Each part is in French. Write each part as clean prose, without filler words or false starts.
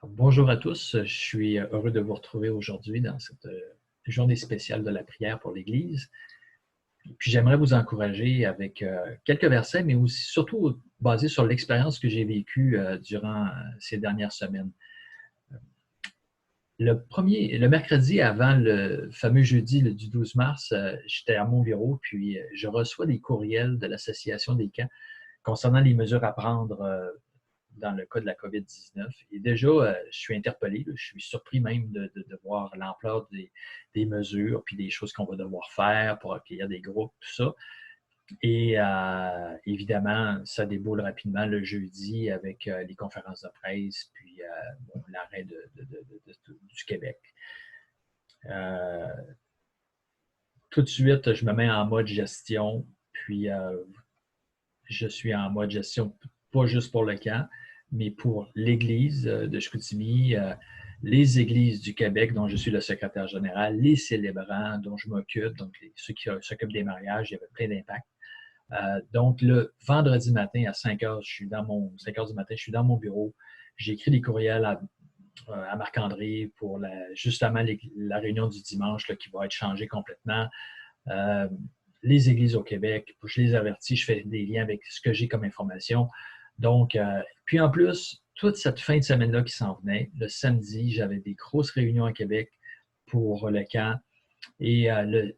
Bonjour à tous, je suis heureux de vous retrouver aujourd'hui dans cette journée spéciale de la prière pour l'Église. Puis j'aimerais vous encourager avec quelques versets, mais aussi surtout basé sur l'expérience que j'ai vécue durant ces dernières semaines. Le mercredi avant le fameux jeudi du 12 mars, j'étais à mon bureau, puis je reçois des courriels de l'Association des camps concernant les mesures à prendre dans le cas de la COVID-19. Et déjà, je suis interpellé, je suis surpris même de voir l'ampleur des mesures, puis des choses qu'on va devoir faire pour accueillir des groupes, tout ça. Et évidemment, ça déboule rapidement le jeudi avec les conférences de presse, puis bon, l'arrêt du Québec. Euh, Tout de suite, je me mets en mode gestion, puis je suis en mode gestion, pas juste pour le camp, mais pour l'Église de Chicoutimi, les églises du Québec dont je suis le secrétaire général, les célébrants dont je m'occupe, donc ceux qui s'occupent des mariages, il y avait plein d'impact. Donc, le vendredi matin à 5 heures, 5 heures du matin, je suis dans mon bureau. J'ai écrit des courriels à Marc-André pour justement la réunion du dimanche là, qui va être changée complètement. Euh, les églises au Québec, je les avertis, je fais des liens avec ce que j'ai comme information. Donc, puis en plus, toute cette fin de semaine-là qui s'en venait, le samedi, j'avais des grosses réunions à Québec pour le camp. Et le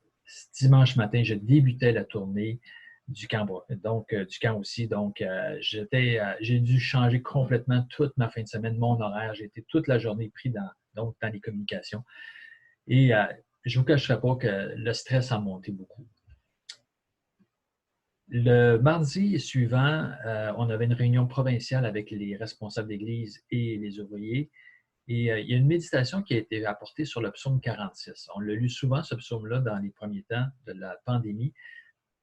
dimanche matin, je débutais la tournée du camp, donc du camp aussi. Donc, j'ai dû changer complètement toute ma fin de semaine, mon horaire. J'ai été toute la journée pris dans les communications. Et je ne vous cacherai pas que le stress a monté beaucoup. Le mardi suivant, on avait une réunion provinciale avec les responsables d'église et les ouvriers. Et il y a une méditation qui a été apportée sur le psaume 46. On l'a lu souvent, ce psaume-là, dans les premiers temps de la pandémie.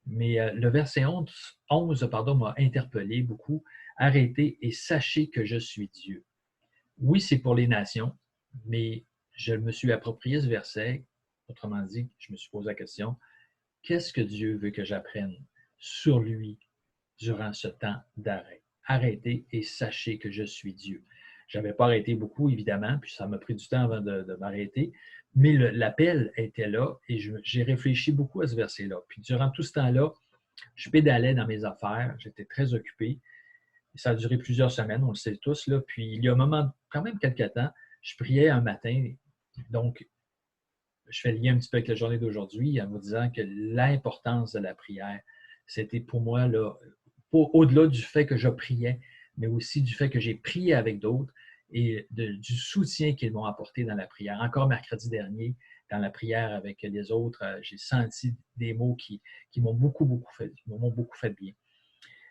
Mais le verset 11 pardon, m'a interpellé beaucoup. Arrêtez et sachez que je suis Dieu. Oui, c'est pour les nations, mais je me suis approprié ce verset. Autrement dit, je me suis posé la question, qu'est-ce que Dieu veut que j'apprenne sur lui durant ce temps d'arrêt? Arrêtez et sachez que je suis Dieu. Je n'avais pas arrêté beaucoup, évidemment, puis ça m'a pris du temps avant de m'arrêter, mais l'appel était là et j'ai réfléchi beaucoup à ce verset-là. Puis durant tout ce temps-là, je pédalais dans mes affaires, j'étais très occupé. Ça a duré plusieurs semaines, on le sait tous. Là. Puis il y a un moment, quand même quelques temps, je priais un matin, donc je fais le lien un petit peu avec la journée d'aujourd'hui en vous disant que l'importance de la prière, c'était pour moi, là, au-delà du fait que je priais, mais aussi du fait que j'ai prié avec d'autres et du soutien qu'ils m'ont apporté dans la prière. Encore mercredi dernier, dans la prière avec les autres, j'ai senti des mots qui m'ont beaucoup fait bien.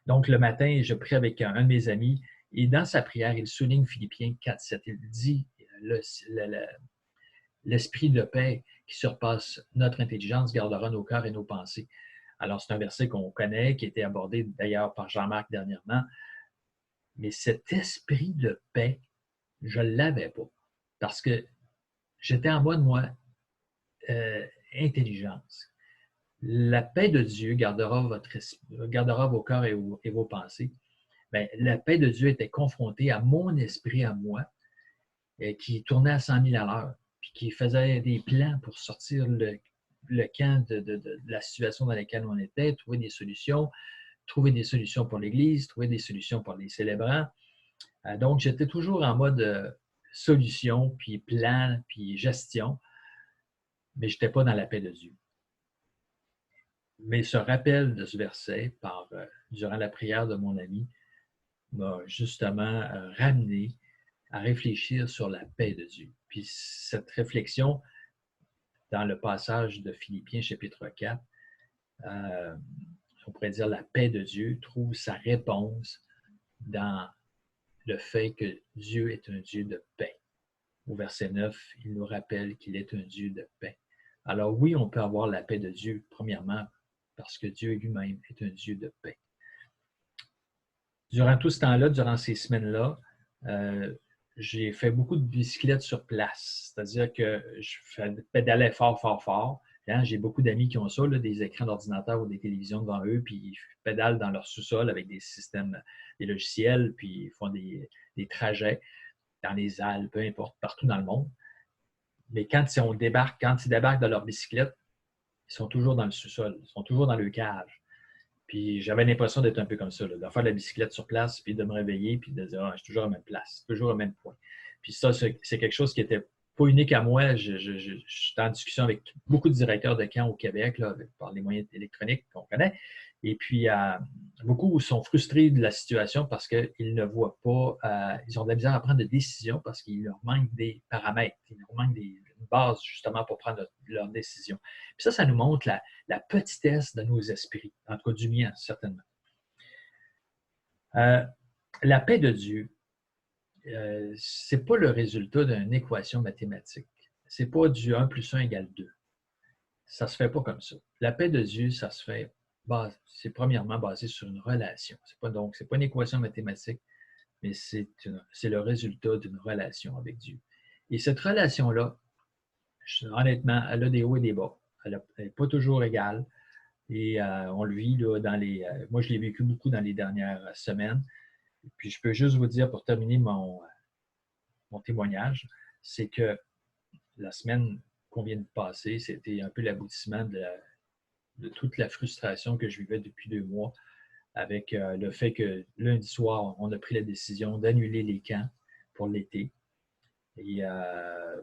Donc, le matin, je prie avec un de mes amis et dans sa prière, il souligne Philippiens 4:7. Il dit l'esprit de paix qui surpasse notre intelligence gardera nos cœurs et nos pensées. Alors, c'est un verset qu'on connaît, qui a été abordé d'ailleurs par Jean-Marc dernièrement, mais cet esprit de paix, je ne l'avais pas. Parce que j'étais en mode, moi, intelligence. La paix de Dieu gardera vos cœurs et vos pensées. Bien, la paix de Dieu était confrontée à mon esprit, à moi, qui tournait à 100 000 à l'heure, puis qui faisait des plans pour sortir le camp de la situation dans laquelle on était, trouver des solutions pour l'Église, trouver des solutions pour les célébrants. Donc, j'étais toujours en mode solution, puis plan, puis gestion, mais je n'étais pas dans la paix de Dieu. Mais ce rappel de ce verset durant la prière de mon ami m'a justement ramené à réfléchir sur la paix de Dieu. Puis cette réflexion, dans le passage de Philippiens chapitre 4, euh, on pourrait dire la paix de Dieu trouve sa réponse dans le fait que Dieu est un Dieu de paix. Au verset 9, il nous rappelle qu'il est un Dieu de paix. Alors oui, on peut avoir la paix de Dieu, premièrement, parce que Dieu lui-même est un Dieu de paix. Durant tout ce temps-là, durant ces semaines-là, j'ai fait beaucoup de bicyclettes sur place. C'est-à-dire que je pédalais fort, fort, fort. Hein, j'ai beaucoup d'amis qui ont ça, là, des écrans d'ordinateur ou des télévisions devant eux, puis ils pédalent dans leur sous-sol avec des systèmes, des logiciels, puis ils font des trajets. dans les Alpes, peu importe, partout dans le monde. Mais quand ils débarquent de leur bicyclette, ils sont toujours dans le sous-sol, ils sont toujours dans le cage. Puis j'avais l'impression d'être un peu comme ça, là, de faire de la bicyclette sur place, puis de me réveiller, puis de dire, ah, je suis toujours à la même place, toujours au même point. Puis ça, c'est quelque chose qui était pas unique à moi. J'étais en discussion avec beaucoup de directeurs de camps au Québec, là, par les moyens électroniques qu'on connaît. Et puis, beaucoup sont frustrés de la situation parce qu'ils ne voient pas, ils ont de la misère à prendre des décisions parce qu'il leur manque des paramètres, il leur manque une base justement pour prendre leurs décisions. Puis ça nous montre la petitesse de nos esprits, en tout cas du mien, certainement. La paix de Dieu, ce n'est pas le résultat d'une équation mathématique. Ce n'est pas du 1 plus 1 égale 2. Ça ne se fait pas comme ça. La paix de Dieu, ça se fait, c'est premièrement basé sur une relation. Donc, ce n'est pas une équation mathématique, mais c'est le résultat d'une relation avec Dieu. Et cette relation-là, honnêtement, elle a des hauts et des bas. Elle n'est pas toujours égale. Et on le vit là, moi, je l'ai vécu beaucoup dans les dernières semaines. Et puis, je peux juste vous dire, pour terminer mon témoignage, c'est que la semaine qu'on vient de passer, c'était un peu l'aboutissement de toute la frustration que je vivais depuis 2 mois avec le fait que lundi soir, on a pris la décision d'annuler les camps pour l'été. Et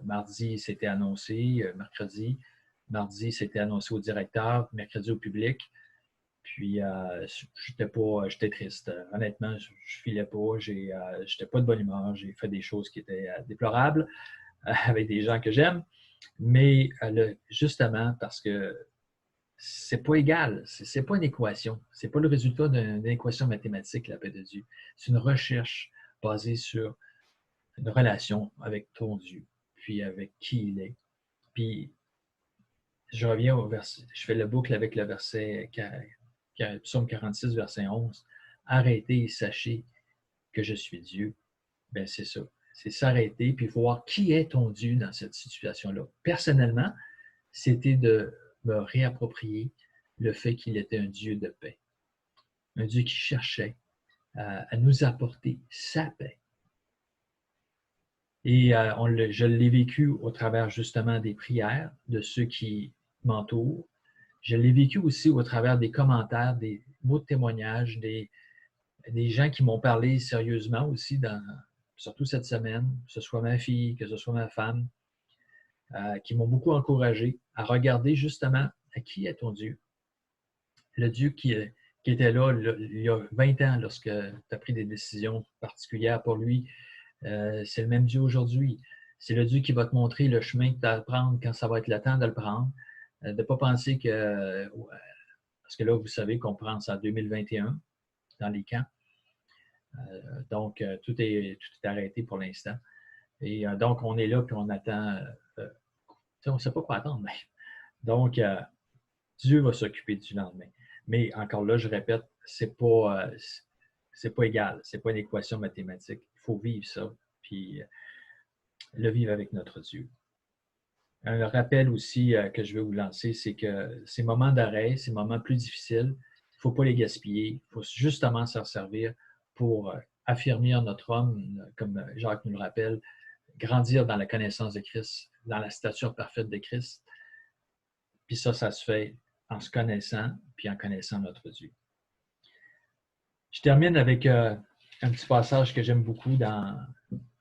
mardi, c'était annoncé, mercredi. Mardi, c'était annoncé au directeur, mercredi au public. Puis, j'étais triste. Honnêtement, je ne filais pas. Je n'étais pas de bonne humeur. J'ai fait des choses qui étaient déplorables avec des gens que j'aime. Mais justement, parce que c'est pas égal. C'est pas une équation. C'est pas le résultat d'une équation mathématique, la paix de Dieu. C'est une recherche basée sur une relation avec ton Dieu, puis avec qui il est. Puis, je reviens au verset, je fais la boucle avec le verset Psaume 46, verset 11. Arrêtez et sachez que je suis Dieu. Ben c'est ça. C'est s'arrêter, puis voir qui est ton Dieu dans cette situation-là. Personnellement, c'était de me réapproprier le fait qu'il était un Dieu de paix. Un Dieu qui cherchait à nous apporter sa paix. Et je l'ai vécu au travers justement des prières de ceux qui m'entourent. Je l'ai vécu aussi au travers des commentaires, des mots de témoignage, des gens qui m'ont parlé sérieusement aussi, surtout cette semaine, que ce soit ma fille, que ce soit ma femme, qui m'ont beaucoup encouragé à regarder justement à qui est ton Dieu. Le Dieu qui était là il y a 20 ans lorsque tu as pris des décisions particulières pour lui, c'est le même Dieu aujourd'hui. C'est le Dieu qui va te montrer le chemin que tu as à prendre quand ça va être le temps de le prendre. De ne pas penser que... Parce que là, vous savez qu'on prend ça en 2021 dans les camps. Donc, tout est arrêté pour l'instant. Et donc, on est là puis on attend. On ne sait pas quoi attendre. Mais. Donc, Dieu va s'occuper du lendemain. Mais encore là, je répète, c'est pas égal. C'est pas une équation mathématique. Il faut vivre ça, puis le vivre avec notre Dieu. Un rappel aussi que je vais vous lancer, c'est que ces moments d'arrêt, ces moments plus difficiles, il ne faut pas les gaspiller. Il faut justement s'en servir pour affirmer notre homme, comme Jacques nous le rappelle, grandir dans la connaissance de Christ, dans la stature parfaite de Christ. Puis ça se fait en se connaissant, puis en connaissant notre Dieu. Je termine avec un petit passage que j'aime beaucoup dans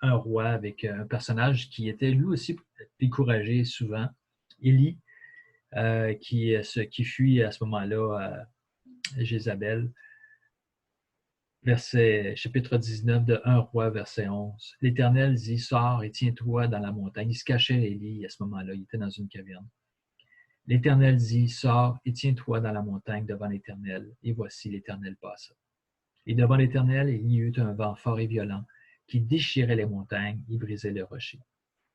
Un roi, avec un personnage qui était lui aussi découragé souvent, Élie, qui fuit à ce moment-là Jézabel. Chapitre 19 de 1 roi, verset 11. L'Éternel dit, sors et tiens-toi dans la montagne. Il se cachait, Élie, à ce moment-là, il était dans une caverne. L'Éternel dit, sors et tiens-toi dans la montagne devant l'Éternel. Et voici, l'Éternel passa. Et devant l'Éternel, il y eut un vent fort et violent qui déchirait les montagnes et brisait les rochers.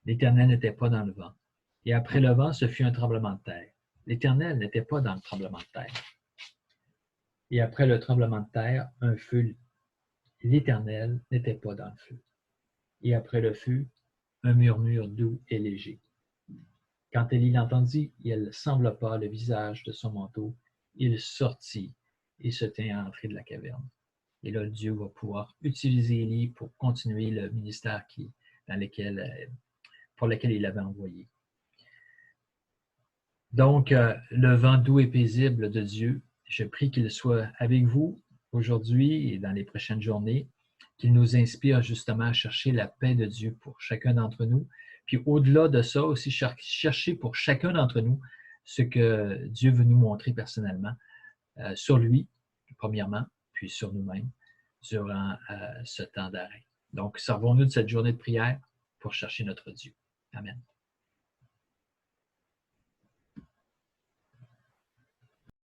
L'Éternel n'était pas dans le vent. Et après le vent, ce fut un tremblement de terre. L'Éternel n'était pas dans le tremblement de terre. Et après le tremblement de terre, un feu. L'Éternel n'était pas dans le feu. Et après le feu, un murmure doux et léger. Quand Élie l'entendit, il s'enveloppa le visage de son manteau. Il sortit et se tint à l'entrée de la caverne. Et là, Dieu va pouvoir utiliser Élie pour continuer le ministère pour lesquels il avait envoyé. Donc, le vent doux et paisible de Dieu, je prie qu'il soit avec vous aujourd'hui et dans les prochaines journées, qu'il nous inspire justement à chercher la paix de Dieu pour chacun d'entre nous. Puis au-delà de ça, aussi chercher pour chacun d'entre nous ce que Dieu veut nous montrer personnellement sur lui, premièrement, puis sur nous-mêmes durant ce temps d'arrêt. Donc, servons-nous de cette journée de prière pour chercher notre Dieu. Amen.